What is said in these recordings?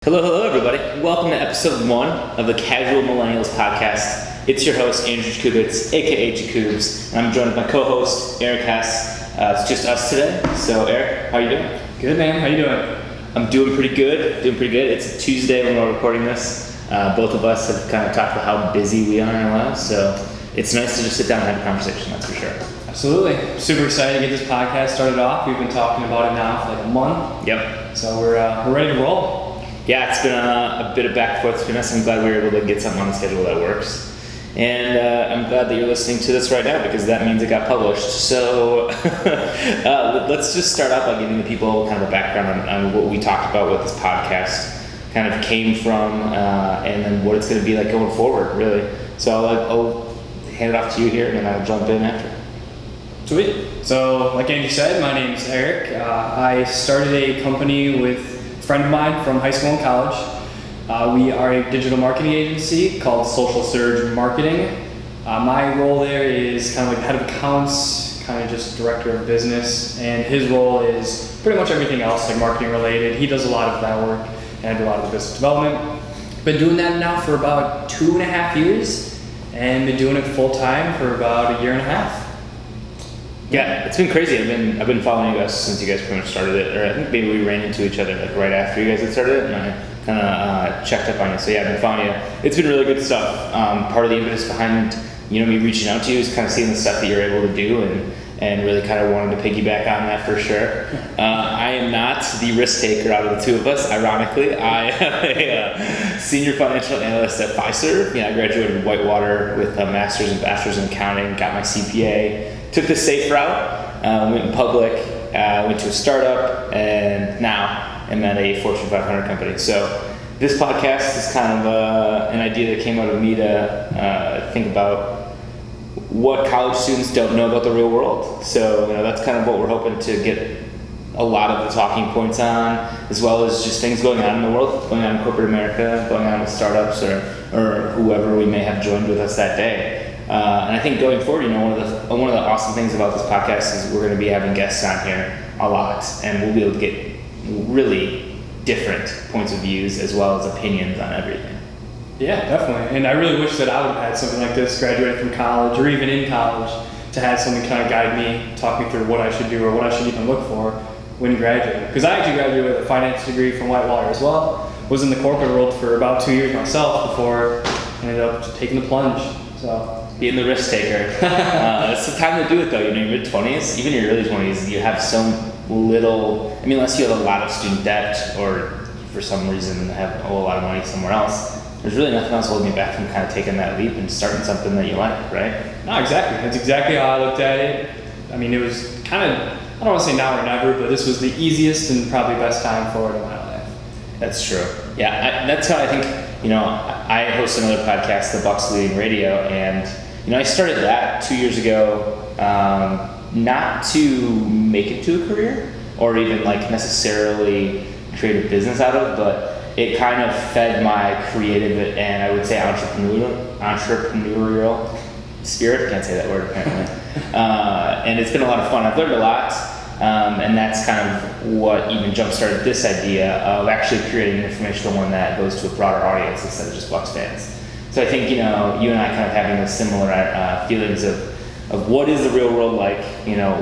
Hello everybody. Welcome to episode 1 of the Casual Millennials Podcast. It's your host, Andrew Jakubs, aka Jakubs, and I'm joined with my co-host, Eric Hess. It's just us today. So Eric, how are you doing? Good, man. How you doing? I'm doing pretty good. It's a Tuesday when we're recording this. Both of us have kind of talked about how busy we are in our lives, so it's nice to just sit down and have a conversation, that's for sure. Absolutely. Super excited to get this podcast started off. We've been talking about it now for like a month. Yep. So we're ready to roll. Yeah, it's been a bit of back and forth between us. I'm glad we were able to get something on the schedule that works. And I'm glad that you're listening to this right now because that means it got published. So let's just start out by giving the people kind of a background on what we talked about, what this podcast kind of came from, and then what it's going to be like going forward, really. So I'll hand it off to you here, and then I'll jump in after. Sweet. So like Andrew said, my name's Eric. I started a company with a friend of mine from high school and college. We are a digital marketing agency called Social Surge Marketing. My role there is kind of like head of accounts, kind of just director of business, and his role is pretty much everything else, like marketing related. He does a lot of that work, and I do a lot of the business development. Been doing that now for about 2.5 years, and been doing it full time for about 1.5 years. Yeah, it's been crazy. I've been following you guys since you guys pretty much started it, or I think maybe we ran into each other like right after you guys had started it, and I kind of checked up on you. So yeah, I've been following you. It's been really good stuff. Part of the impetus behind me reaching out to you is kind of seeing the stuff that you're able to do, and really kind of wanted to piggyback on that for sure. I am not the risk taker out of the two of us. Ironically, I am a senior financial analyst at Fiserv. I graduated Whitewater with a master's and bachelor's in accounting, got my CPA. Took the safe route, went in public, went to a startup, and now I'm at a Fortune 500 company. So this podcast is kind of an idea that came out of me to think about what college students don't know about the real world. So that's kind of what we're hoping to get a lot of the talking points on, as well as just things going on in the world, going on in corporate America, going on with startups or whoever we may have joined with us that day. And I think going forward, one of the awesome things about this podcast is we're going to be having guests on here a lot, and we'll be able to get really different points of views as well as opinions on everything. Yeah, definitely. And I really wish that I would have had something like this graduated from college or even in college to have something kind of guide me, talk me through what I should do or what I should even look for when graduating. Because I actually graduated with a finance degree from Whitewater as well. Was in the corporate world for about 2 years myself before I ended up taking the plunge. So. Being the risk taker. It's the time to do it though. Your mid-20s, even your early 20s, you have so little, unless you have a lot of student debt or for some reason have a lot of money somewhere else, there's really nothing else holding you back from kind of taking that leap and starting something that you like, right? No, exactly. That's exactly how I looked at it. It was kind of, I don't want to say now or never, but this was the easiest and probably best time forward in my life. That's true. Yeah, that's how I think, I host another podcast, The Bucks Leading Radio, and I started that 2 years ago, not to make it to a career or even necessarily create a business out of, but it kind of fed my creative and I would say entrepreneurial spirit. Can't say that word apparently. And it's been a lot of fun. I've learned a lot, and that's kind of what even jump-started this idea of actually creating an informational one that goes to a broader audience instead of just Bucks fans. So I think, you and I kind of having those similar feelings of what is the real world like,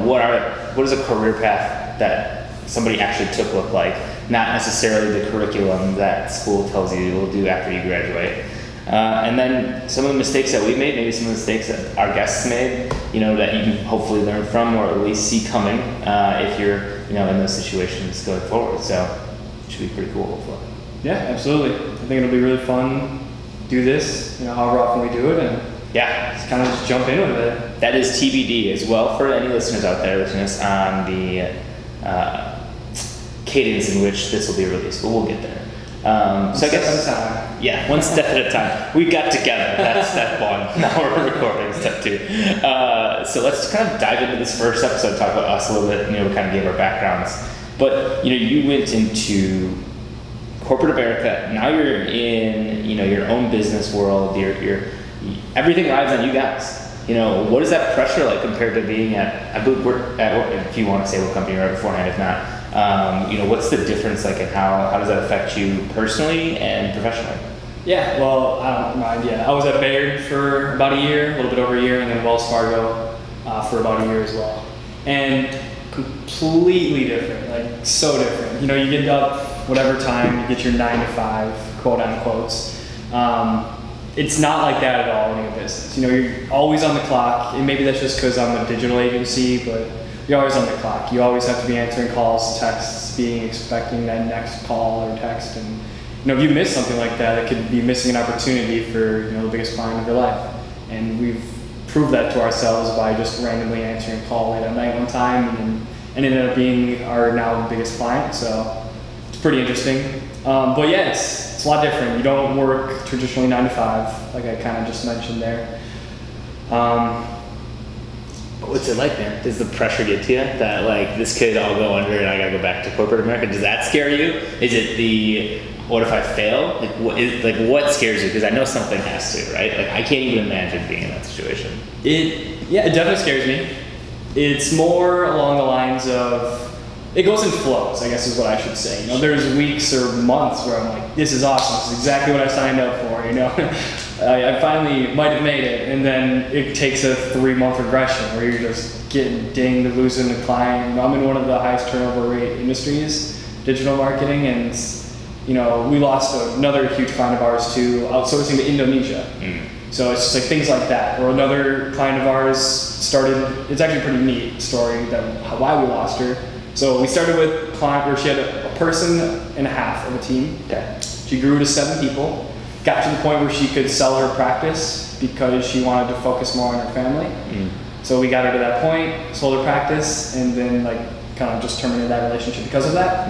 what is a career path that somebody actually took look like, not necessarily the curriculum that school tells you you'll do after you graduate. And then some of the mistakes that we made, maybe some of the mistakes that our guests made, that you can hopefully learn from or at least see coming if you're, in those situations going forward. So it should be pretty cool, hopefully. Yeah, absolutely. I think it'll be really fun. Do this, however often we do it, and just kind of just jump in with it. That is TBD as well for any listeners out there listening to us on the cadence in which this will be released, but we'll get there. So I guess at a time. Yeah, one step at a time. We got together. That's step 1. Now we're recording step 2. So let's kind of dive into this first episode, talk about us a little bit, kind of give our backgrounds. But you went into corporate America. Now you're in, your own business world. You're everything rides on you guys. What is that pressure like compared to being at? I believe we're at. If you want to say what company you're at beforehand, if not, What's the difference like, and how does that affect you personally and professionally? Yeah, well, I don't mind. Yeah, I was at Baird for about a year, a little bit over a year, and then Wells Fargo for about a year as well. And completely different, like so different. You get up whatever time, you get your 9 to 5, quote unquotes. It's not like that at all in your business. You're always on the clock, and maybe that's just because I'm a digital agency, but you're always on the clock. You always have to be answering calls, texts, expecting that next call or text. And if you miss something like that, it could be missing an opportunity for the biggest client of your life. And we've proved that to ourselves by just randomly answering a call late at night one time, and it ended up being our now biggest client. So it's pretty interesting. But yeah, it's a lot different. You don't work traditionally 9 to 5, like I kind of just mentioned there. What's it like, man? Does the pressure get to you that like this could all go under and I gotta go back to corporate America? Does that scare you? Is it the what if I fail? What scares you? Because I know something has to, right? Like I can't even imagine being in that situation. It definitely scares me. It's more along the lines of, it goes in flows, I guess is what I should say. There's weeks or months where I'm like, this is awesome. This is exactly what I signed up for. I finally might have made it, and then it takes a 3-month regression where you're just getting dinged, losing a client. I'm in one of the highest turnover rate industries, digital marketing, and we lost another huge client of ours to outsourcing to Indonesia. So it's just like things like that. Or another client of ours started, it's actually a pretty neat story why we lost her. So we started with a client where she had a person and a half of a team. Okay. She grew to 7 people, got to the point where she could sell her practice because she wanted to focus more on her family. So we got her to that point, sold her practice, and then kind of just terminated that relationship because of that.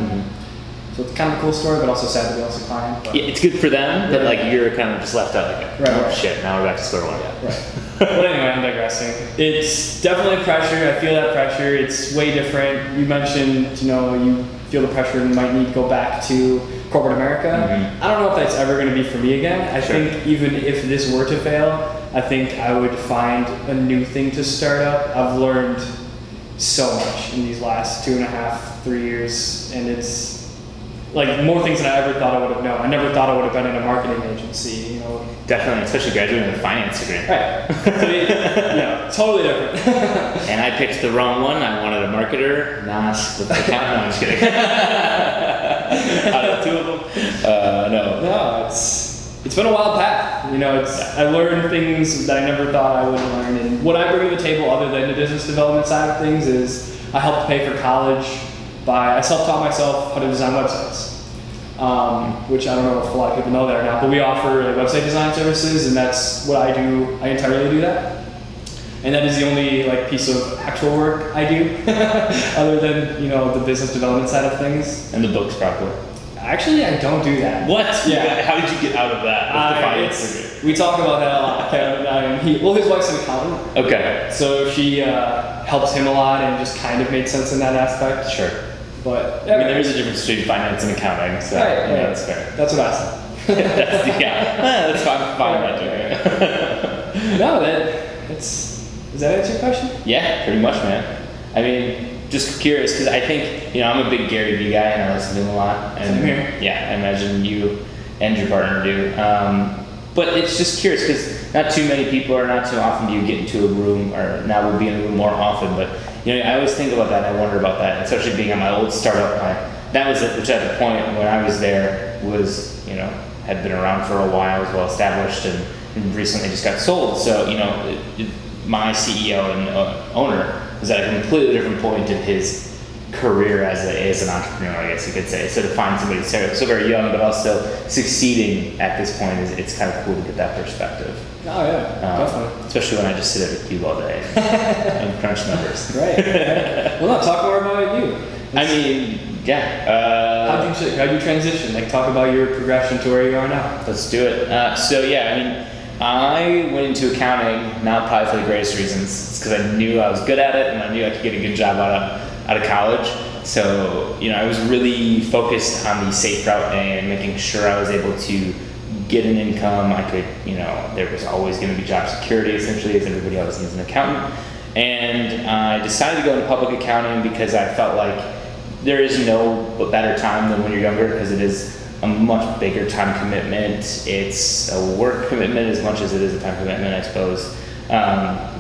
So it's kind of a cool story, but also sad that we lost a client. Yeah, it's good for them, but you're kind of just left out Right. Shit, now we're back to square one. Yeah, right. But anyway, I'm digressing. It's definitely pressure. I feel that pressure. It's way different. You mentioned, you feel the pressure and might need to go back to corporate America. I don't know if that's ever going to be for me again. I think even if this were to fail, I think I would find a new thing to start up. I've learned so much in these last 2.5, 3 years, and it's more things than I ever thought I would have known. I never thought I would have been in a marketing agency, Definitely, especially graduating with a finance degree. Right. So, totally different. And I picked the wrong one. I wanted a marketer, not the accountant. No, I'm just kidding. Out of the 2 of them. No, it's been a wild path. I learned things that I never thought I would learn. And what I bring to the table other than the business development side of things is I helped pay for college. I self-taught myself how to design websites, which I don't know if a lot of people know that or not, but we offer website design services, and that's what I do. I entirely do that. And that is the only piece of actual work I do, other than the business development side of things. And the books, probably. Actually, I don't do that. What? Yeah. How did you get out of that? We talk about that a lot. His wife's an accountant. Okay. So she helps him a lot, and just kind of made sense in that aspect. Sure. But there is a difference between finance and accounting, so right. That's fair. That's what I said. That's fine. No, does that answer your question? Yeah, pretty much, man. I mean, just curious because I think I'm a big Gary Vee guy and I listen to him a lot. And same here. Yeah, I imagine you and your partner do. But it's just curious because not too many people or not too often do you get into a room, or now we'll be in a room more often, but I always think about that and I wonder about that, especially being at my old startup. That was it, which at the point when I was there was, had been around for a while, was well established, and recently just got sold. So, my CEO and owner was at a completely different point in his career as an entrepreneur, I guess you could say. So to find somebody so very young but also succeeding at this point it's kind of cool to get that perspective. Oh yeah, definitely. Especially when I just sit at a cube all day and crunch numbers. Right. Well, no, talk more about you. How'd you transition? Talk about your progression to where you are now. Let's do it. I went into accounting not probably for the greatest reasons. It's because I knew I was good at it and I knew I could get a good job out of college. So, I was really focused on the safe route and making sure I was able to get an income. I could, there was always going to be job security essentially, as everybody else needs an accountant. And I decided to go into public accounting because I felt like there is no better time than when you're younger, because it is a much bigger time commitment. It's a work commitment as much as it is a time commitment, I suppose,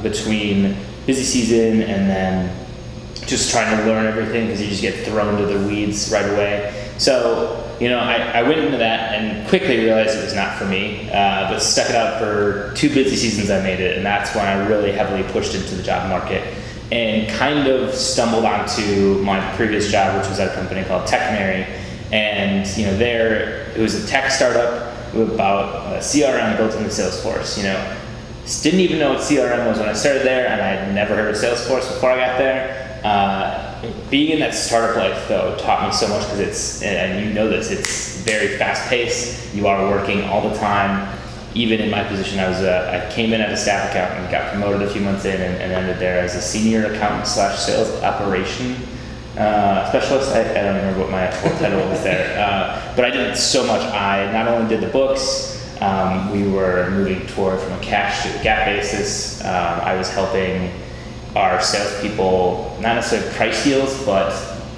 between busy season and then just trying to learn everything, because you just get thrown to the weeds right away. So, I went into that and quickly realized it was not for me, but stuck it out for 2 busy seasons. I made it, and that's when I really heavily pushed into the job market and kind of stumbled onto my previous job, which was at a company called Technary. And there it was a tech startup about a CRM built into Salesforce. Didn't even know what CRM was when I started there, and I had never heard of Salesforce before I got there. Being in that startup life, though, taught me so much, because it's it's very fast paced. You are working all the time. Even in my position, I came in as a staff accountant, got promoted a few months in, and ended there as a senior accountant / sales operation specialist. I don't remember what my full title was there, but I did so much. I not only did the books. We were moving toward from a cash to a GAAP basis. I was helping our salespeople not necessarily price deals, but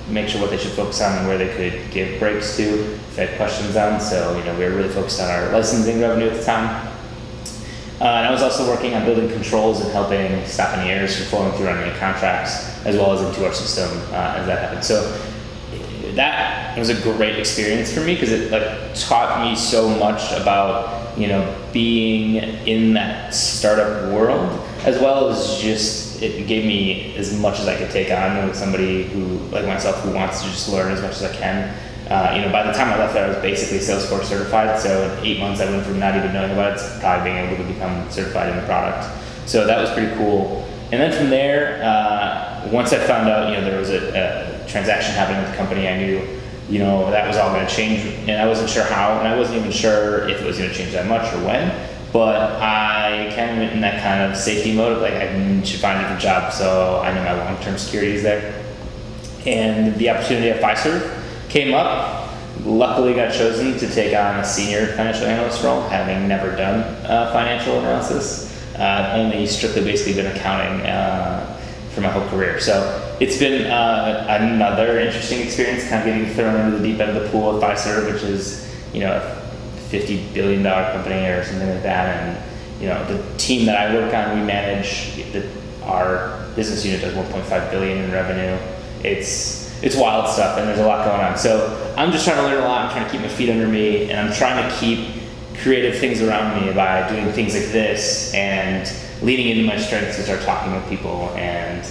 make sure what they should focus on and where they could give breaks to if they had questions on. So, we were really focused on our licensing revenue at the time. And I was also working on building controls and helping stop any errors from flowing through on any contracts, as well as into our system as that happened. So that was a great experience for me, because it taught me so much about being in that startup world, as well as just it gave me as much as I could take on with somebody who, like myself, who wants to just learn as much as I can. By the time I left there, I was basically Salesforce certified. So in 8 months, I went from not even knowing about it to probably being able to become certified in the product. So that was pretty cool. And then from there, once I found out, there was a transaction happening with the company, I knew, that was all going to change, and I wasn't sure how, and I wasn't even sure if it was going to change that much or when. But I kind of went in that kind of safety mode of I should find a different job, so I know my long-term security is there. And the opportunity at Fiserv came up. Luckily got chosen to take on a senior financial analyst role, having never done financial analysis. Only strictly basically been accounting for my whole career. So it's been another interesting experience, kind of getting thrown into the deep end of the pool at Fiserv, which is, $50 billion company or something like that. And, the team that I work on, we manage, our business unit does $1.5 billion in revenue. It's wild stuff, and there's a lot going on. So I'm just trying to learn a lot. I'm trying to keep my feet under me, and I'm trying to keep creative things around me by doing things like this and leaning into my strengths, which are talking with people and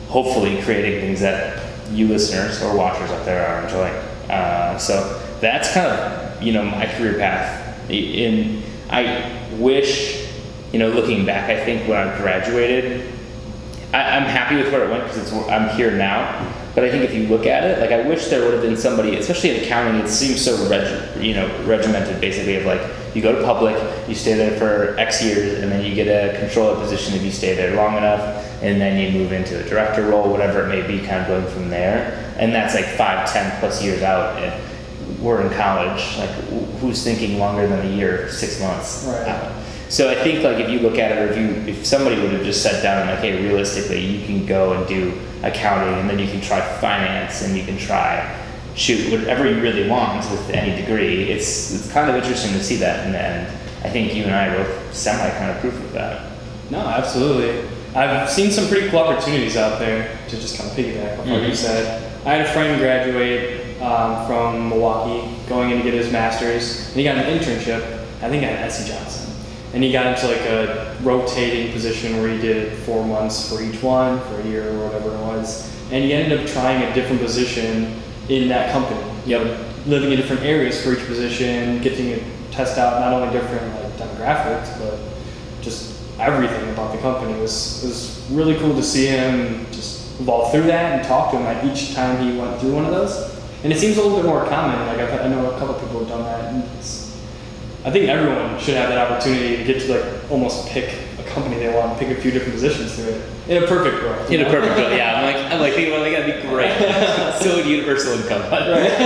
hopefully creating things that you listeners or watchers out there are enjoying. So that's kind of, my career path. And I wish, looking back, I think when I graduated, I'm happy with where it went, because I'm here now. But I think if you look at it, I wish there would have been somebody, especially in accounting, it seems so regimented, basically, of you go to public, you stay there for X years, and then you get a controller position if you stay there long enough, and then you move into a director role, whatever it may be, kind of going from there. And that's 5, 10 plus years out, and we're in college. Who's thinking longer than a year, 6 months? Right. So I think if you look at it, or if somebody would have just sat down and hey, realistically, you can go and do accounting, and then you can try finance, and you can try whatever you really want with any degree. It's kind of interesting to see that in the end. I think you and I are both semi kind of proof of that. No, absolutely. I've seen some pretty cool opportunities out there, to just kind of piggyback on what you said. I had a friend graduate from Milwaukee, going in to get his master's, and he got an internship, I think at SC Johnson. And he got into a rotating position where he did 4 months for each one, for a year or whatever it was. And he ended up trying a different position in that company. Living in different areas for each position, getting to test out not only different demographics, but just everything about the company. It was really cool to see him just evolve through that and talk to him each time he went through one of those. And it seems a little bit more common. I know a couple of people have done that. And I think everyone should have that opportunity to get to almost pick a company they want and pick a few different positions through it. In a perfect world. In a perfect world, yeah. I'm thinking about that'd be great. Still universal income. Right.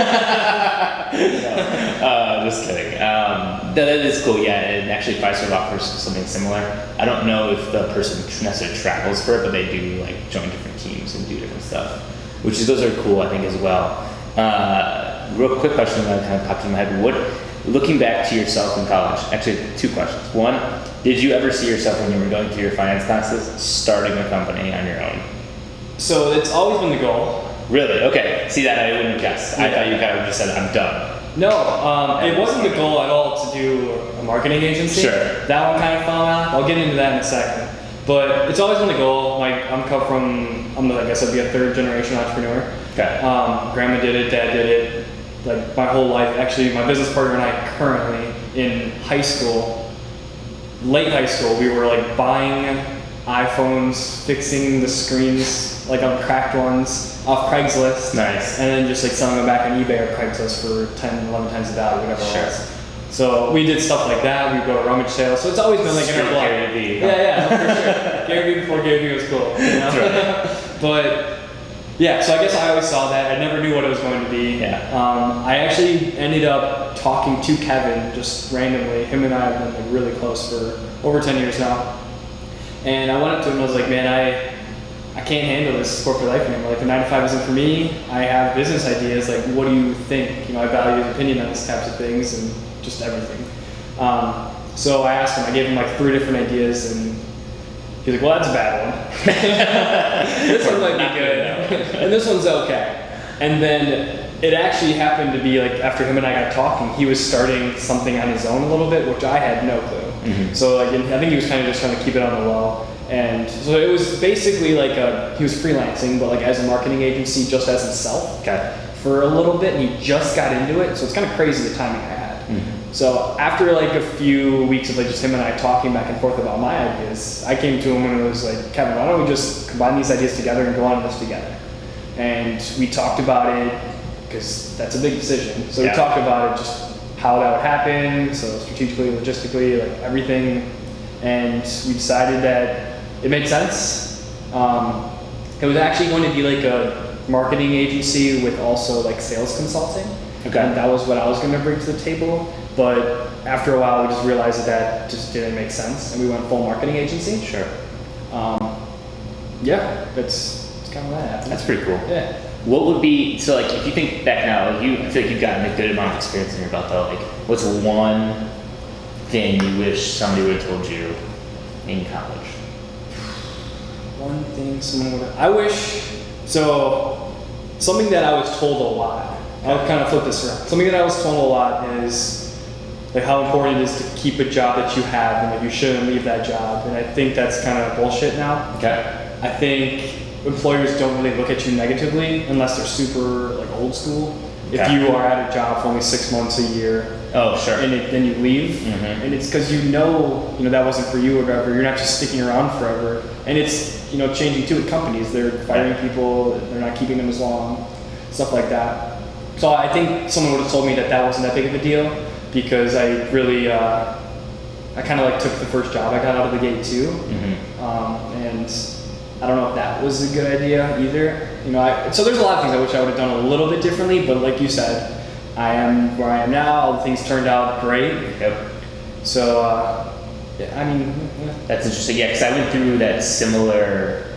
No, just kidding. That is cool, yeah. And actually, Fiserv offers something similar. I don't know if the person necessarily travels for it, but they do join different teams and do different stuff. which is, those are cool, I think, as well. Real quick question that kind of popped in my head. Looking back to yourself in college, actually 2 questions. One, did you ever see yourself when you were going through your finance classes starting a company on your own? So it's always been the goal. Really? Okay. See, that I wouldn't have guessed. I thought you kind of just said, I'm done. No, it wasn't the goal at all to do a marketing agency. Sure. That one kind of fell out. I'll get into that in a second. But it's always been the goal. Like, I guess I'd be a 3rd generation entrepreneur. Okay. Grandma did it, dad did it, like my whole life. Actually, my business partner and I currently, in high school, late high school, we were like buying iPhones, fixing the screens, like on cracked ones, off Craigslist. Nice. And then just like selling them back on eBay or Craigslist for 10, 11 times the value, whatever it was. So we did stuff like that. We'd go to rummage sales. So it's always been like in our blood. Gary Vee. Yeah, no, for sure. Gary Vee before Gary Vee was cool. You know? That's right. But yeah, so I guess I always saw that. I never knew what it was going to be. Yeah. I actually ended up talking to Kevin just randomly. Him and I have been like really close for over 10 years now. And I went up to him and I was like, man, I can't handle this corporate life anymore. Like the 9 to 5 isn't for me. I have business ideas. Like, what do you think? You know, I value his opinion on these types of things and just everything. So I asked him. I gave him like 3 different ideas, and he's like, well, that's a bad one. This one might be good, and this one's okay. And then it actually happened to be like after him and I got talking, he was starting something on his own a little bit, which I had no clue. Mm-hmm. So like, I think he was kind of just trying to keep it on the low. And so it was basically like he was freelancing, but like as a marketing agency, just as himself for a little bit, and he just got into it. So it's kind of crazy the timing I had. Mm-hmm. So after like a few weeks of like just him and I talking back and forth about my ideas, I came to him and it was like, Kevin, why don't we just combine these ideas together and go on this together? And we talked about it because that's a big decision. So we talked about it, just how that would happen, so strategically, logistically, like everything. And we decided that it made sense. It was actually going to be like a marketing agency with also like sales consulting. Okay. And that was what I was going to bring to the table. But after a while, we just realized that just didn't make sense, and we went full marketing agency. Sure. Yeah, that's kind of that. That's pretty cool. Yeah. What would be, so like if you think back now, I feel like you've gotten a good amount of experience in your belt though. Like, what's one thing you wish somebody would have told you in college? One thing someone would have, I wish, so something that I was told a lot. I'll kind of flip this around. Something that I was told a lot is like how important it is to keep a job that you have, and that you shouldn't leave that job. And I think that's kind of bullshit now. Okay. I think employers don't really look at you negatively unless they're super like old school. Okay. If you are at a job for only 6 months a year, oh sure, and then you leave, mm-hmm. and it's because you know that wasn't for you or whatever. You're not just sticking around forever, and it's changing too with companies. They're firing people, they're not keeping them as long, stuff like that. So I think someone would have told me that wasn't that big of a deal, because I really I kind of like took the first job I got out of the gate too, mm-hmm. And I don't know if that was a good idea either. So there's a lot of things I wish I would have done a little bit differently, but like you said, I am where I am now. All the things turned out great. Yep. So, that's interesting. Yeah, because I went through that similar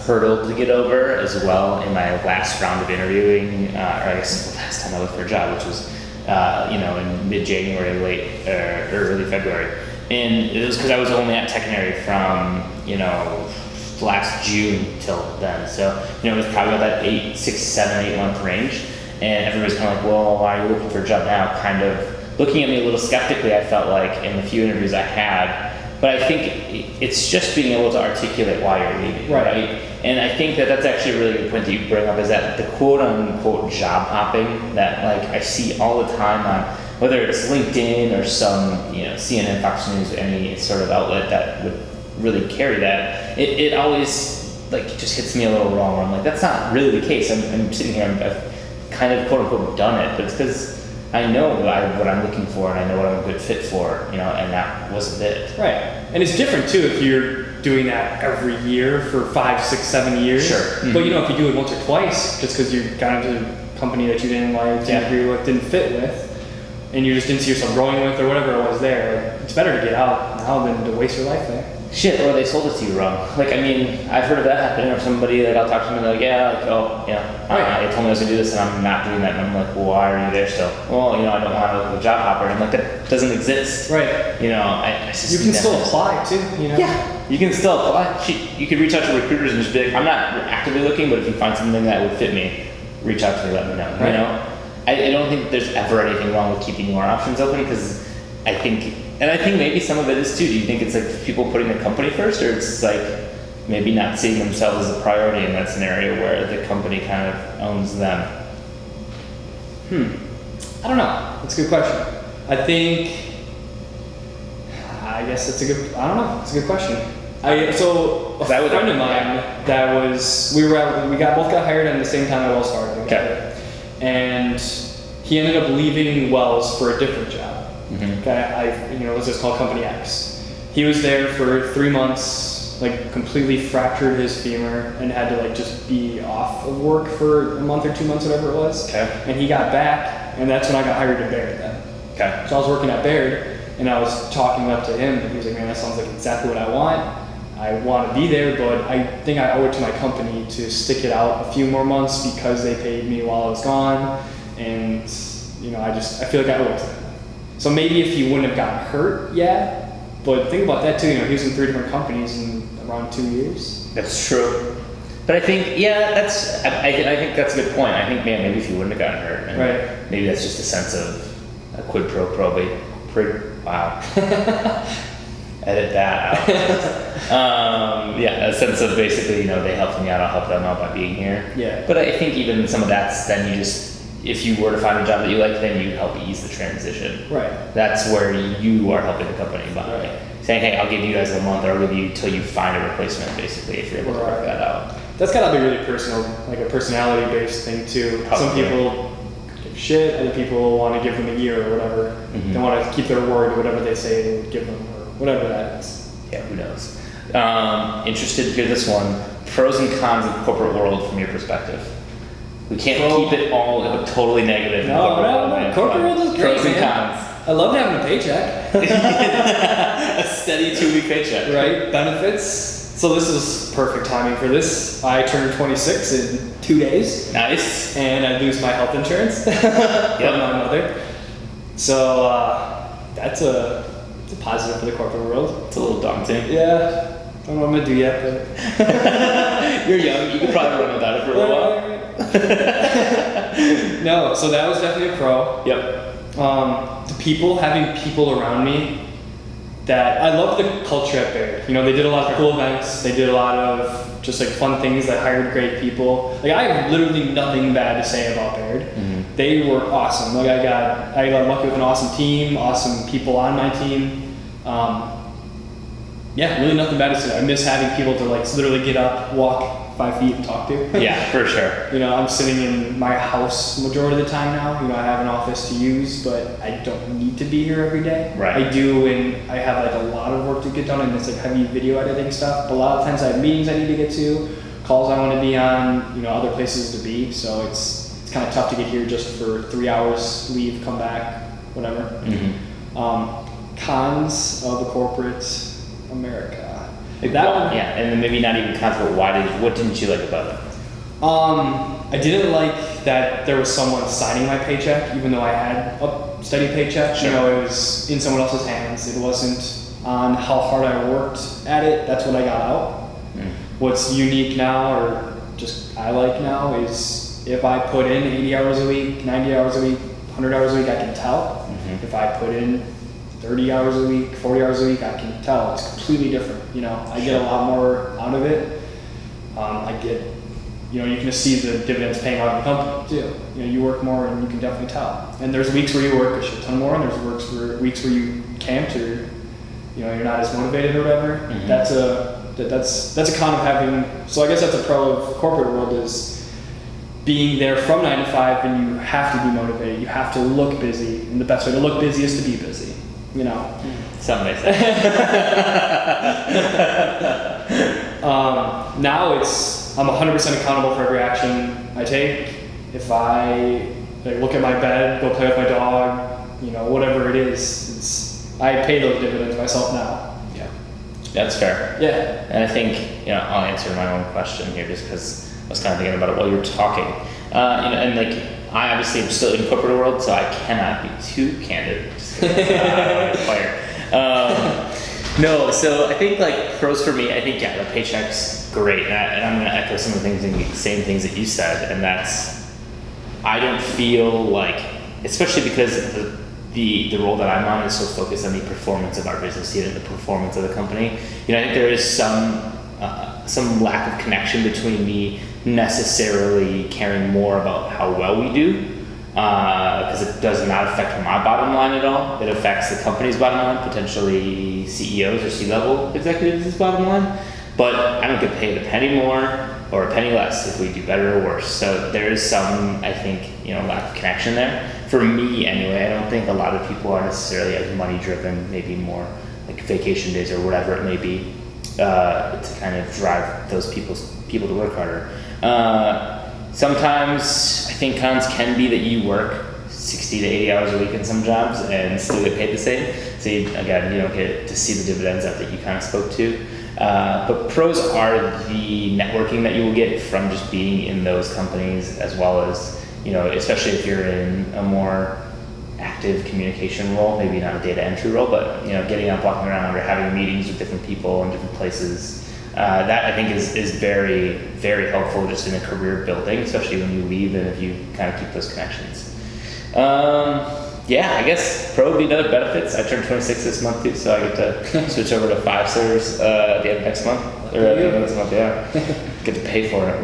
hurdle to get over as well in my last round of interviewing, or I guess the last time I looked for a job, which was, in mid-January, early February. And it was because I was only at Technary from, last June till then. So, it was probably about that 6, 7, 8 month range. And everybody's kind of like, well, why are you looking for a job now? Kind of looking at me a little skeptically, I felt like, in the few interviews I had. But I think it's just being able to articulate why you're leaving, right? And I think that's actually a really good point that you bring up, is that the quote-unquote job hopping that I see all the time on, whether it's LinkedIn or some, CNN, Fox News, any sort of outlet that would really carry that, it always just hits me a little wrong, where I'm like, that's not really the case. I'm sitting here, I've kind of quote-unquote done it, but it's because I know what I'm looking for, and I know what I'm a good fit for, and that wasn't it. Right. And it's different too if you're doing that every year for 5, 6, 7 years. Sure. Mm-hmm. But if you do it once or twice, just because you got into a company that you didn't like, didn't agree with, didn't fit with, and you just didn't see yourself growing with or whatever it was there, like, it's better to get out now than to waste your life there. Shit, or they sold it to you wrong. Like, I mean, I've heard of that happening, or somebody, like, I'll talk to them and they're like, yeah, like, oh, yeah, they told me I was gonna do this and I'm not doing that, and I'm like, well, why are you there still? Well, I don't want to look at a job hopper, and I'm like, that doesn't exist. Right. I just you can still apply too, Yeah, you can still apply. You could reach out to recruiters and just be like, I'm not actively looking, but if you find something that would fit me, reach out to me, let me know. Right. I don't think there's ever anything wrong with keeping more options open, because I think maybe some of it is too. Do you think it's like people putting the company first, or it's like maybe not seeing themselves as a priority in that scenario where the company kind of owns them? I don't know. That's a good question. I guess that's a good. I don't know. It's a good question. So a friend of mine we both got hired at the same time at Wells Fargo. Okay. And he ended up leaving Wells for a different job. Mm-hmm. Okay, it was just called Company X. He was there for 3 months, like completely fractured his femur and had to like just be off of work for a month or 2 months, whatever it was. Okay. And he got back, and that's when I got hired at Baird then. Okay. So I was working at Baird, and I was talking up to him, and he was like, man, that sounds like exactly what I want. I want to be there, but I think I owe it to my company to stick it out a few more months because they paid me while I was gone, and I feel like I owe it to them. So maybe if he wouldn't have gotten hurt, yeah, but think about that too. He was in 3 different companies in around 2 years. That's true. But I think, I think that's a good point. I think, man, maybe if you wouldn't have gotten hurt, and right. maybe that's just a sense of a quid pro quo. Wow. Edit that out. A sense of basically, they helped me out, I'll help them out by being here. Yeah. But I think even some of that's then if you were to find a job that you like, then you help ease the transition. Right. That's where you are helping the company by saying, hey, I'll give you guys a month, or I'll give you till you find a replacement, basically, if you're able to work that out. That's gotta be really personal, like a personality-based thing too. Probably. Some people give shit, other people want to give them a year or whatever. Mm-hmm. They want to keep their word, whatever they say they would give them, or whatever that is. Yeah, who knows? Interested to hear this one. Pros and cons of the corporate world from your perspective. We can't keep it all totally negative. No. Corporate world is great, pros and cons. I love having a paycheck. A steady 2-week paycheck. Right, benefits. So this is perfect timing for this. I turned 26 in 2 days. Nice. And I lose my health insurance from my mother. So that's a positive for the corporate world. It's a little daunting. Yeah. I don't know what I'm going to do yet, but... You're young. You could probably run without it for a little while. No, so that was definitely a pro. Yep. Having people around me that I love the culture at Baird. They did a lot of cool events. They did a lot of just like fun things. They hired great people. Like I have literally nothing bad to say about Baird. Mm-hmm. They were awesome. Like I got lucky with an awesome team, awesome people on my team. Really nothing bad to say. I miss having people to like literally get up, walk 5 feet and talk to. Yeah, for sure. I'm sitting in my house majority of the time now. I have an office to use, but I don't need to be here every day. Right. I do, and I have like a lot of work to get done, and it's like heavy video editing stuff. But a lot of times I have meetings I need to get to, calls I want to be on, other places to be. So it's kind of tough to get here just for 3 hours, leave, come back, whatever. Mm-hmm. Cons of the corporate America. And then maybe not even cons, but what didn't you like about it? I didn't like that there was someone signing my paycheck, even though I had a steady paycheck. Sure. It was in someone else's hands. It wasn't on how hard I worked at it. That's what I got out. Mm. What's unique now, or just I like now, is if I put in 80 hours a week, 90 hours a week, 100 hours a week, I can tell. Mm-hmm. If I put in 30 hours a week, 40 hours a week, I can tell. It's completely different. I get a lot more out of it. I get, you can just see the dividends paying out of the company too. You work more and you can definitely tell. And there's weeks where you work a shit ton more, and there's weeks where you can't, or you're not as motivated or whatever. Mm-hmm. That's a con of having. So I guess that's a pro of corporate world, is being there from 9 to 5, and you have to be motivated. You have to look busy, and the best way to look busy is to be busy. Some may say. Now I'm 100% accountable for every action I take. If I look at my bed, go play with my dog, whatever it is, I pay those dividends myself now. Yeah, that's fair. Yeah. And I think, I'll answer my own question here just because I was kind of thinking about it while you were talking. And like, I obviously am still in corporate world, so I cannot be too candid. Just 'cause, I'm a player. No, so I think like pros for me, I think, the paycheck's great. And I'm going to echo some of the same things that you said. And that's, I don't feel like, especially because the role that I'm on is so focused on the performance of our business unit, the performance of the company. I think there is some lack of connection between me necessarily caring more about how well we do, because it does not affect my bottom line at all. It affects the company's bottom line, potentially CEOs or C-level executives' bottom line. But I don't get paid a penny more or a penny less if we do better or worse. So there is some, I think, lack of connection there. For me anyway, I don't think a lot of people are necessarily as money driven, maybe more like vacation days or whatever it may be, to kind of drive those people to work harder. Sometimes I think cons can be that you work 60 to 80 hours a week in some jobs and still get paid the same. So you don't get to see the dividends that you kind of spoke to. But pros are the networking that you will get from just being in those companies, as well as, especially if you're in a more active communication role, maybe not a data entry role, but, getting up, walking around, or having meetings with different people in different places. That I think is very, very helpful just in a career building, especially when you leave and if you kind of keep those connections. I guess pro would be another benefits. I turned 26 this month too, so I get to switch over to 5 servers at the end of next month. Or at the end of this month, get to pay for it.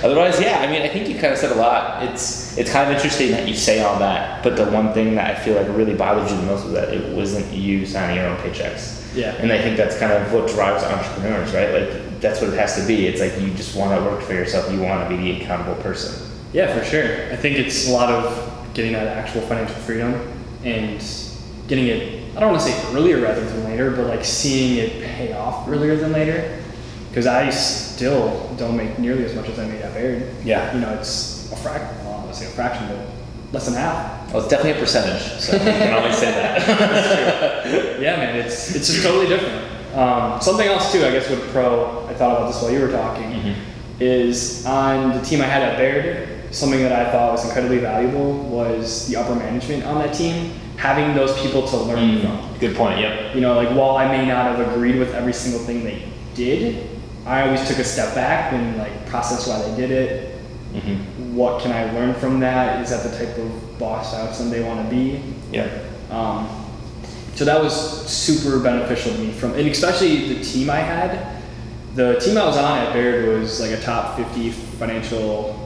Otherwise, I think you kind of said a lot. It's kind of interesting that you say all that, but the one thing that I feel like really bothered you the most was that it wasn't you signing your own paychecks. Yeah. And I think that's kind of what drives entrepreneurs, right? Like, that's what it has to be. It's like you just want to work for yourself. You want to be the accountable person. Yeah, for sure. I think it's a lot of getting that actual financial freedom and getting it, I don't want to say earlier rather than later, but like seeing it pay off earlier than later. Because I still don't make nearly as much as I made at Baird. Yeah. It's a fraction, well, I don't want to say a fraction, but less than half. Well, it's definitely a percentage, so you can always say that. That's true. Yeah, man, it's just totally different. Something else too, I guess, with pro, I thought about this while you were talking, is on the team I had at Baird, something that I thought was incredibly valuable was the upper management on that team, having those people to learn from. Good point, yep. While I may not have agreed with every single thing they did, I always took a step back and processed why they did it. What can I learn from that? Is that the type of boss I someday want to be? Yeah. So that was super beneficial to me, and especially the team I had. The team I was on at Baird was like a top 50 financial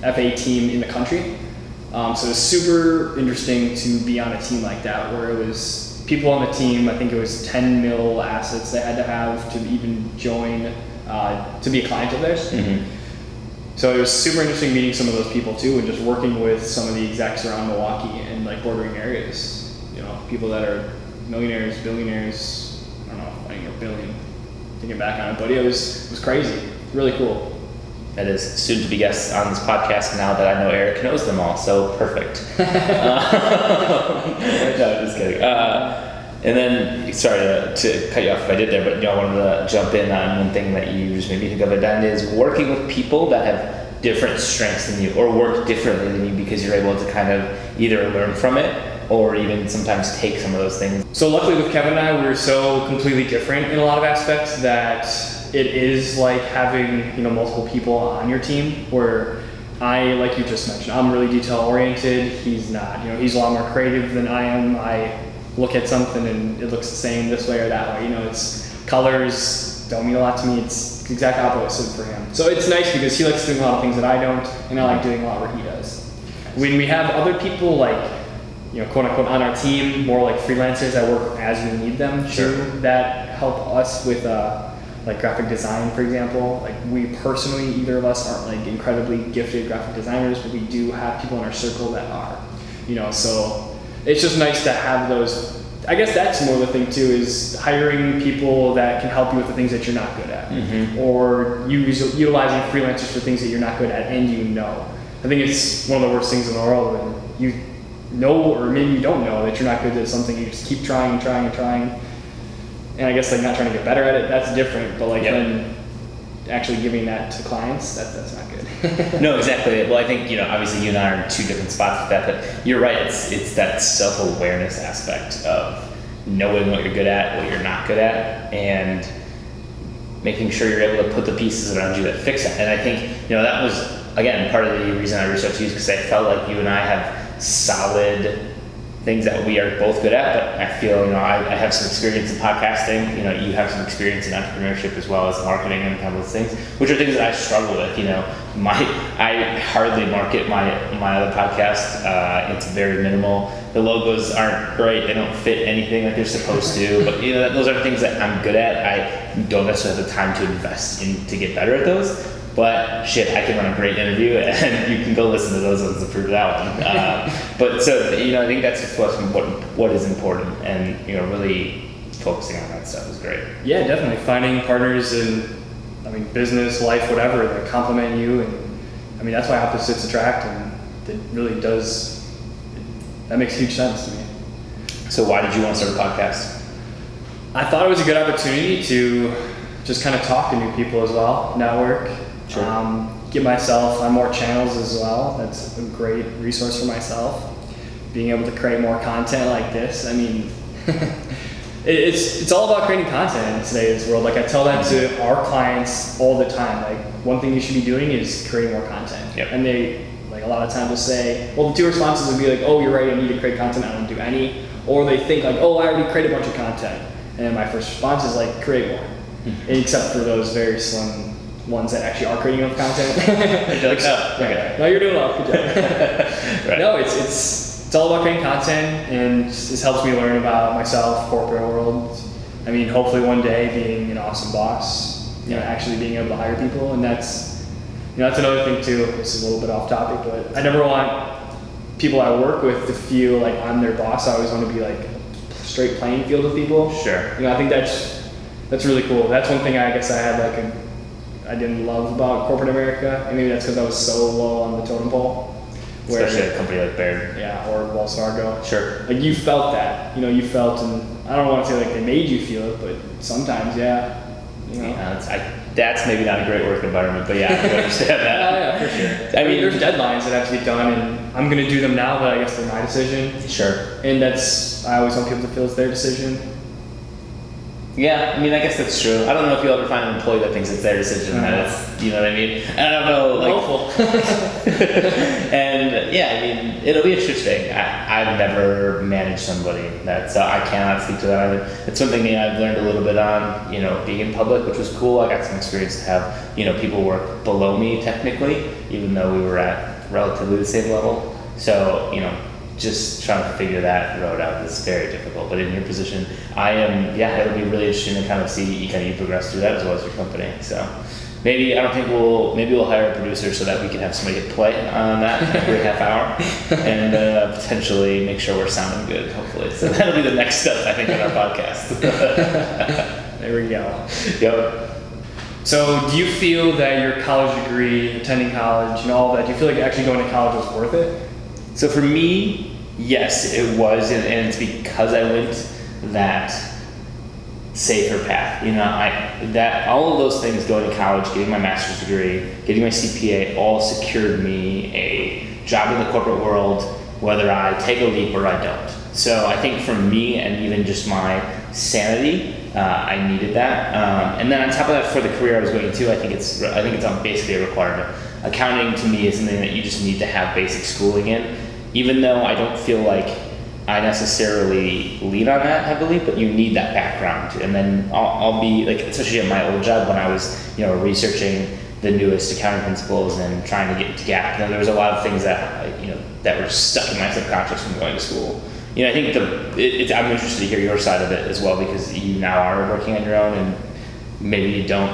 FA team in the country. So it was super interesting to be on a team like that, where it was people on the team. I think it was 10 mil assets they had to have to even join to be a client of theirs. So it was super interesting meeting some of those people too, and just working with some of the execs around Milwaukee and bordering areas. People that are millionaires, billionaires. I don't know, I think a billion. Thinking back on it, but it was crazy, really cool. That is soon to be guests on this podcast now that I know Eric knows them all, so perfect. No, just kidding. And then, sorry to cut you off if I did there, but I wanted to jump in on one thing that you just made me think of, and that is working with people that have different strengths than you or work differently than you, because you're able to kind of either learn from it or even sometimes take some of those things. So luckily with Kevin and I, we're so completely different in a lot of aspects that it is like having multiple people on your team, where I, like you just mentioned, I'm really detail oriented. He's not. He's a lot more creative than I am. I look at something and it looks the same this way or that way. It's colors don't mean a lot to me. It's the exact opposite for him. So it's nice because he likes doing a lot of things that I don't, and I like doing a lot where he does. When we have other people quote unquote on our team, more like freelancers that work as we need them to, that help us with graphic design, for example. We personally, either of us aren't incredibly gifted graphic designers, but we do have people in our circle that are, so it's just nice to have those. I guess that's more the thing too, is hiring people that can help you with the things that you're not good at, or utilizing freelancers for things that you're not good at and I think it's one of the worst things in the world when you know, or maybe you don't know that you're not good at something. You just keep trying and trying and trying. And I guess like not trying to get better at it, that's different. But like then actually giving that to clients, that's not good. No, exactly. Well, I think, obviously you and I are in two different spots with that, but you're right. It's that self-awareness aspect of knowing what you're good at, what you're not good at, and making sure you're able to put the pieces around you that fix it. And I think, that was, again, part of the reason I reached out to you, because I felt like you and I have solid things that we are both good at, but I feel, I have some experience in podcasting, you have some experience in entrepreneurship as well as marketing and kind of those things, which are things that I struggle with, I hardly market my other podcast. It's very minimal. The logos aren't great. They don't fit anything like they're supposed to, but those are things that I'm good at. I don't necessarily have the time to invest in to get better at those. But shit, I can run a great interview, and you can go listen to those ones to prove that one. But so I think that's just what is important, and really focusing on that stuff is great. Yeah, definitely finding partners in, business, life, whatever, that complement you, and that's why opposites attract, and it really does. That makes huge sense to me. So why did you want to start a podcast? I thought it was a good opportunity to just kind of talk to new people as well, network. Sure. Get myself on more channels as well. That's a great resource for myself. Being able to create more content like this. It's all about creating content in today's world. Like I tell that to our clients all the time. Like one thing you should be doing is creating more content. Yep. And they a lot of times will say, well, the two responses would be like, oh, you're right, I need to create content, I don't do any. Or they think like, oh, I already created a bunch of content. And then my first response is like, create more. Except for those very slim ones that actually are creating enough content. Like, okay. No, you're doing well. Good job. Right. No, it's all about creating content, and this helps me learn about myself, corporate world. Hopefully one day being an awesome boss, actually being able to hire people, and that's another thing too. This is a little bit off topic, but I never want people I work with to feel like I'm their boss. I always want to be like a straight playing field with people. Sure. I think that's really cool. That's one thing I guess I had I didn't love about corporate America, and maybe that's because I was so low on the totem pole. Especially a company like Baird. Yeah, or Wells Fargo. Sure. Like you felt that, you felt, and I don't want to say like they made you feel it, but sometimes, yeah. That's maybe not a great work environment, but yeah, I can understand that. Yeah, for sure. There's deadlines that have to get done, and I'm going to do them now, but I guess they're my decision. Sure. And I always want people to feel it's their decision. Yeah, I guess that's true. I don't know if you'll ever find an employee that thinks it's their decision. That it's, you know what I mean? I don't know, Hopeful. And yeah, it'll be interesting. I've never managed somebody so I cannot speak to that either. It's something I've learned a little bit on, being in public, which was cool. I got some experience to have, people work below me technically, even though we were at relatively the same level. So, just trying to figure that road out is very difficult. But in your position, it'll be really interesting to kind of see you progress through that as well as your company. So maybe we'll hire a producer so that we can have somebody hit play on that every half hour and potentially make sure we're sounding good, hopefully. So that'll be the next step, I think, on our podcast. There we go. Yep. So do you feel that your college degree, attending college, all that, do you feel like actually going to college was worth it? So for me, yes, it was, and it's because I went that safer path. That all of those things, going to college, getting my master's degree, getting my CPA, all secured me a job in the corporate world, whether I take a leap or I don't. So I think for me, and even just my sanity, I needed that. And then on top of that, for the career I was going to, I think it's basically a requirement. Accounting to me is something that you just need to have basic schooling in, even though I don't feel like I necessarily lean on that heavily, but you need that background. And then I'll be like, especially at my old job when I was, researching the newest accounting principles and trying to get into GAAP. There was a lot of things that, that were stuck in my subconscious from going to school. I think I'm interested to hear your side of it as well, because you now are working on your own, and maybe you don't,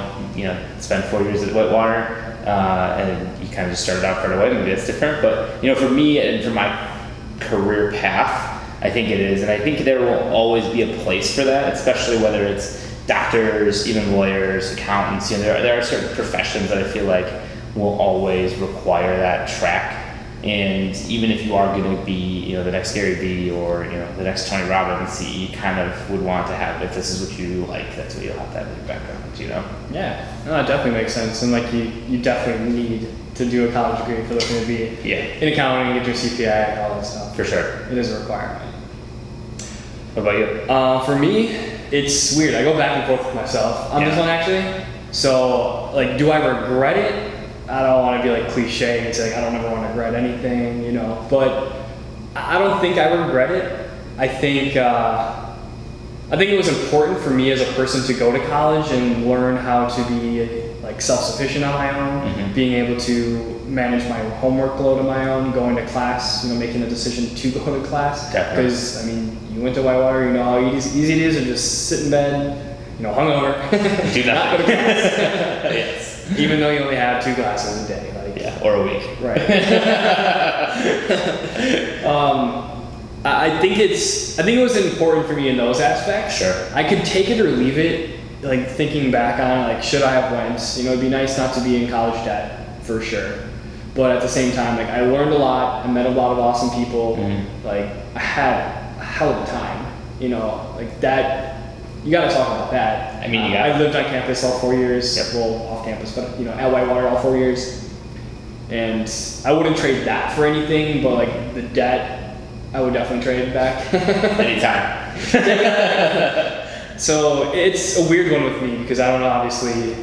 spend 4 years at Whitewater. And you kind of just started out right away. Maybe that's different, but for me and for my career path, I think it is, and I think there will always be a place for that, especially whether it's doctors, even lawyers, accountants. There are certain professions that I feel like will always require that track. And even if you are going to be, the next Gary Vee or, the next Tony Robbins, you kind of would want to have, if this is what you like, that's what you'll have to have in your background, Yeah, no, that definitely makes sense. And like you definitely need to do a college degree if you're looking to be in accounting, get your CPA, all that stuff. For sure. It is a requirement. What about you? For me, it's weird. I go back and forth with myself on this one actually. So like, do I regret it? I don't want to be like cliche and say like, I don't ever want to regret anything, but I don't think I regret it. I think it was important for me as a person to go to college and learn how to be like self-sufficient on my own, being able to manage my homework load on my own, going to class, making a decision to go to class. Because you went to Whitewater, you know how easy it is to just sit in bed, hungover, do not go to class. Yes. Even though you only have 2 classes a day. Or a week. Right. I think it was important for me in those aspects. Sure. I could take it or leave it, like thinking back on it, like should I have went? It'd be nice not to be in college debt, for sure. But at the same time, like I learned a lot, I met a lot of awesome people, like I had a hell of a time, like that. You got to talk about that. I lived on campus all 4 years. Well, off campus, but at Whitewater all 4 years. And I wouldn't trade that for anything, but like the debt, I would definitely trade it back. Anytime. So it's a weird one with me because I don't obviously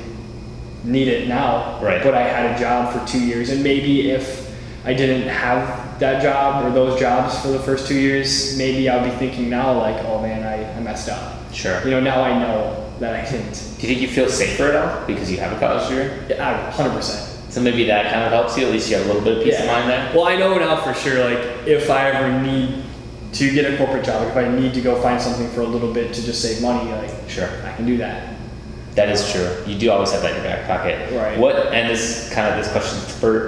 need it now. Right. But I had a job for 2 years, and maybe if I didn't have that job or those jobs for the first 2 years, maybe I'll be thinking now like, oh man, I messed up. Sure. Now I know that I didn't. Do you think you feel safer at all because you have a college degree? Yeah, 100%. So maybe that kind of helps you. At least you have a little bit of peace of mind there. Well, I know now for sure. Like, if I ever need to get a corporate job, if I need to go find something for a little bit to just save money, like, sure, I can do that. That is true. You do always have that in your back pocket. Right. And this question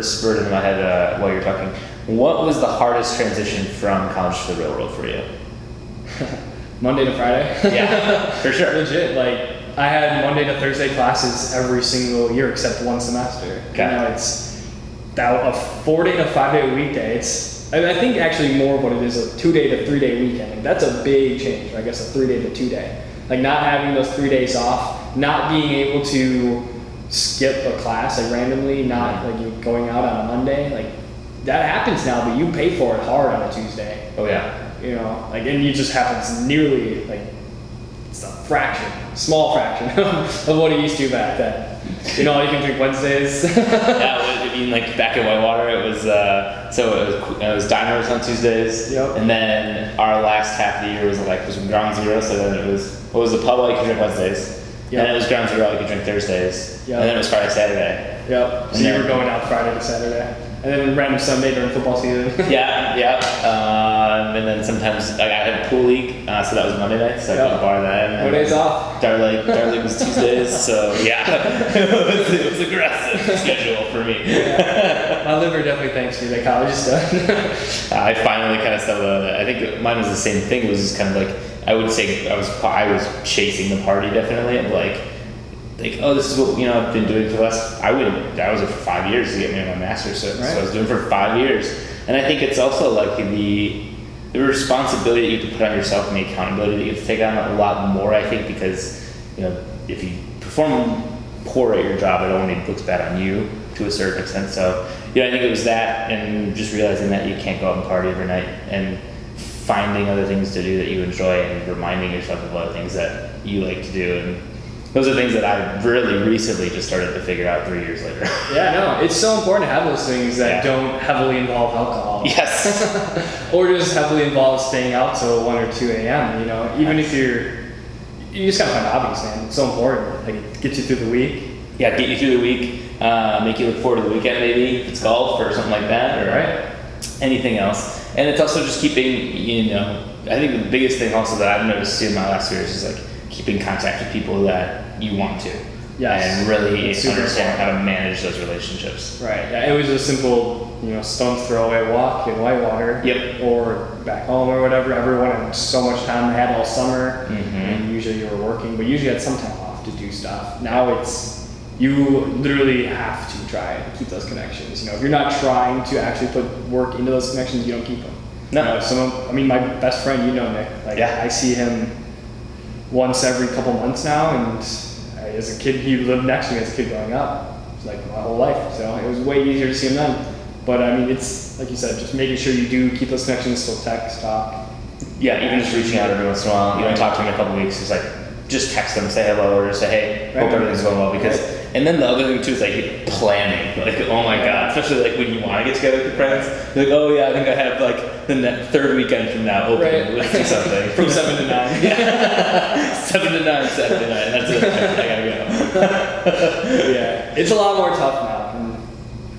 spurred into my head while you're talking. What was the hardest transition from college to the real world for you? Monday to Friday. Yeah, for sure. Legit. Like, I had Monday to Thursday classes every single year except one semester. Okay. It's a 4-day to 5-day weekday. I think actually more of what it is, a 2-day to 3-day weekend. Like, that's a big change. I guess a 3-day to 2-day. Like, not having those 3 days off, not being able to skip a class like randomly, not like you going out on a Monday. Like, that happens now, but you pay for it hard on a Tuesday. Oh yeah. And it just happens nearly like it's a small fraction of what it used to back then. You can drink Wednesdays. Yeah, like back at Whitewater, it was it was diners on Tuesdays, and then our last half of the year was Ground Zero. So then it was the pub all you could drink Wednesdays, and then it was Ground Zero all you could drink Thursdays, and then it was Friday Saturday. Yep. So you were going out Friday to Saturday. And then random Sunday during football season. Yeah. And then sometimes I had a pool league, so that was Monday night, so I could bar then. No days off. Dar League was Tuesdays, so yeah, it was aggressive schedule for me. Yeah. My liver definitely thanks me that college stuff. I finally kind of settled on it. I think mine was the same thing. It was just kind of like, I would say I was chasing the party definitely, and like, oh, this is what I've been doing for the last. I was there for 5 years to get me my master's, so I was doing it for 5 years. And I think it's also like the responsibility that you have to put on yourself and the accountability that you have to take on a lot more. I think because if you perform poor at your job, it only looks bad on you to a certain extent. So I think it was that, and just realizing that you can't go out and party every night, and finding other things to do that you enjoy, and reminding yourself of other things that you like to do. And those are things that I really recently just started to figure out 3 years later. Yeah, no, it's so important to have those things that don't heavily involve alcohol. Yes. Or just heavily involve staying out till 1 or 2 a.m., even if you just gotta find hobbies, man. It's so important. Like, it gets you through the week. Yeah, get you through the week, make you look forward to the weekend maybe, if it's golf or something like that, or anything else. And it's also just keeping, I think the biggest thing also that I've noticed in my last years is like keeping contact with people that you want to. Yes. And really understand how to manage those relationships. Right. Yeah, it was a simple, stone's throw away walk in Whitewater. Yep. Or back home or whatever. Everyone had so much time they had all summer. And usually you were working, but usually you had some time off to do stuff. Now you literally have to try to keep those connections. If you're not trying to actually put work into those connections, you don't keep them. No. My best friend, Nick. Like, yeah. I see him once every couple months now, and as a kid, he lived next to me as a kid growing up. It's like my whole life, so it was way easier to see him then. But I mean, it's like you said, just making sure you do keep those connections, still text, talk. Yeah, even just reaching out every once in a while. You don't talk to him in a couple weeks. It's like just text them, say hello, or just say hey, hope everything's going well. Because, and then the other thing too is like planning. Like, oh my god, especially like when you want to get together with your friends. You're like, oh yeah, I think I have like the third weekend from now open. Let's do something from 7 to 9. Yeah, 7 to 9, Saturday night. That's it. I gotta go. Yeah, it's a lot more tough now. And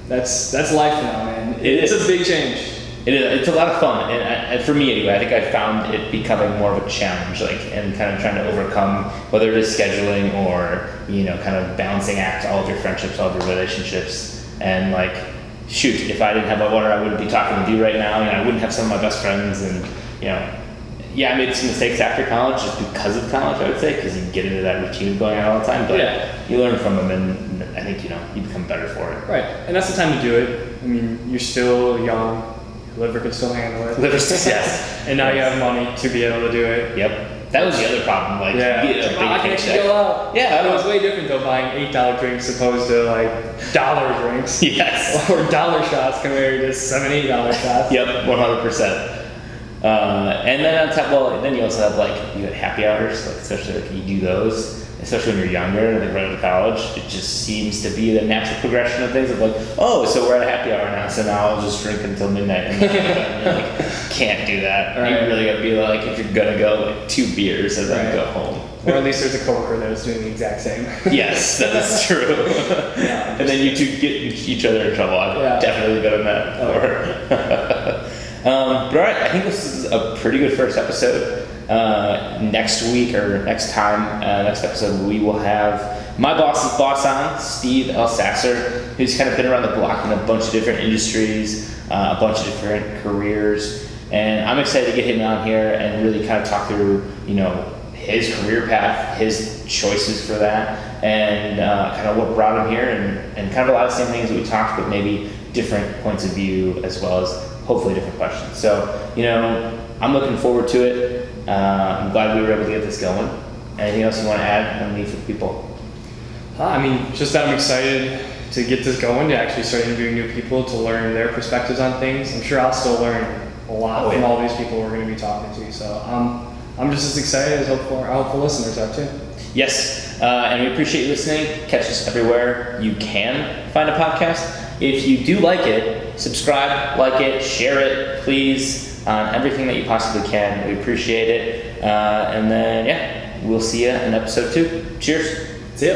that's life now, man. It's a big change. It is. It's a lot of fun, and for me anyway, I think I found it becoming more of a challenge, and kind of trying to overcome whether it is scheduling or kind of balancing act all of your friendships, all of your relationships, and like, shoot, if I didn't have my water, I wouldn't be talking with you right now. I wouldn't have some of my best friends, and yeah, I made some mistakes after college just because of college, I would say, because you get into that routine of going out all the time, but you learn from them, and I think you become better for it. Right, and that's the time to do it. I mean, you're still young. Liver can still handle it. Yes. And now you have money to be able to do it. Yep. That was the other problem. Like, I can actually go out. Yeah. It was way different though, buying $8 drinks opposed to like dollar drinks. Yes. Or dollar shots compared to $7, $8 shots. Yep, 100%. And then on top, then you also have you got happy hours, especially you do those. Especially when you're younger, like right out of college, it just seems to be the natural progression of things. Of so we're at a happy hour now, so now I'll just drink until midnight. And you're can't do that. Right. You really gotta be if you're gonna go, 2 beers and then go home. Or at least there's a coworker that is doing the exact same. Yes, that is true. And then you two get each other in trouble. I've definitely been in that before. But all right, I think this is a pretty good first episode. Next week or next episode, we will have my boss's boss on, Steve Elsasser, who's kind of been around the block in a bunch of different industries, a bunch of different careers, and I'm excited to get him on here and really kind of talk through, his career path, his choices for that, and kind of what brought him here, and kind of a lot of the same things that we talked, but maybe different points of view as well as hopefully different questions. So, I'm looking forward to it. I'm glad we were able to get this going. Anything else you want to add and leave for people? Just that I'm excited to get this going, to actually start interviewing new people, to learn their perspectives on things. I'm sure I'll still learn a lot from all these people we're going to be talking to. So I'm just as excited as our hopeful listeners are too. Yes, and we appreciate you listening. Catch us everywhere you can find a podcast. If you do like it, subscribe, like it, share it, please. Everything that you possibly can. We appreciate it. And then, we'll see you in episode 2. Cheers. See ya.